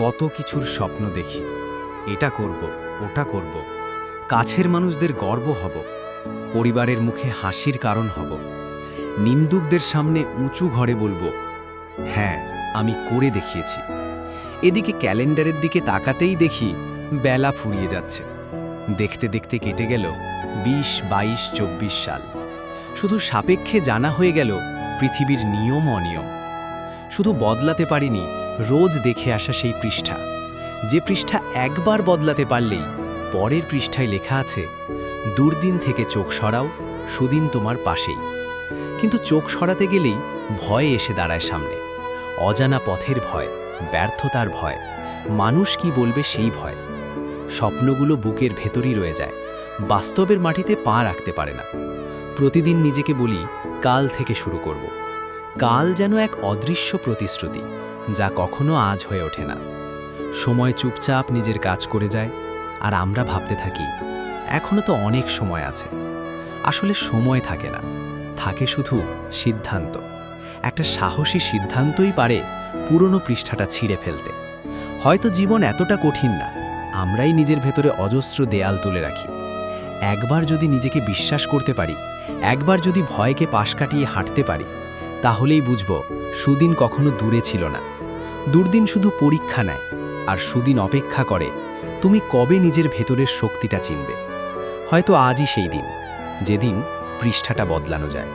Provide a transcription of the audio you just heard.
কত কিছুর স্বপ্ন দেখি, এটা করব, ওটা করব, কাছের মানুষদের গর্ব হব, পরিবারের মুখে হাসির কারণ হব, নিন্দুকদের সামনে উঁচু ঘরে বলবো, হ্যাঁ আমি করে দেখিয়েছি। এদিকে ক্যালেন্ডারের দিকে তাকাতেই দেখি বেলা ফুরিয়ে যাচ্ছে। দেখতে দেখতে কেটে গেল ২০, ২২, ২৪ সাল। শুধু সাপেক্ষে জানা হয়ে গেল পৃথিবীর নিয়ম অনিয়ম। শুধু বদলাতে পারিনি রোজ দেখে আসা সেই পৃষ্ঠা, যে পৃষ্ঠা একবার বদলাতে পারলেই পরের পৃষ্ঠায় লেখা আছে, দুর্দিন থেকে চোখ সরাও, সুদিন তোমার পাশেই। কিন্তু চোখ সরাতে গেলেই ভয় এসে দাঁড়ায় সামনে। অজানা পথের ভয়, ব্যর্থতার ভয়, মানুষ কি বলবে সেই ভয়। স্বপ্নগুলো বুকের ভেতরই রয়ে যায়, বাস্তবের মাটিতে পা রাখতে পারে না। প্রতিদিন নিজেকে বলি, কাল থেকে শুরু করব। কাল যেন এক অদৃশ্য প্রতিশ্রুতি, যা কখনো আজ হয়ে ওঠে না। সময় চুপচাপ নিজের কাজ করে যায়, আর আমরা ভাবতে থাকি এখনো তো অনেক সময় আছে। আসলে সময় থাকে না, থাকে শুধু সিদ্ধান্ত। একটা সাহসী সিদ্ধান্তই পারে পুরনো পৃষ্ঠাটা ছিঁড়ে ফেলতে। হয়তো জীবন এতটা কঠিন না, আমরাই নিজের ভেতরে অজস্র দেয়াল তুলে রাখি। একবার যদি নিজেকে বিশ্বাস করতে পারি, একবার যদি ভয়কে পাশ কাটিয়ে হাঁটতে পারি, তাহলেই বুঝব সুদিন কখনো দূরে ছিল না। দুর্দিন শুধু পরীক্ষা নেয়, আর সুদিন অপেক্ষা করে তুমি কবে নিজের ভেতরের শক্তিটা চিনবে। হয়তো আজই সেই দিন, যেদিন পৃষ্ঠাটা বদলানো যায়।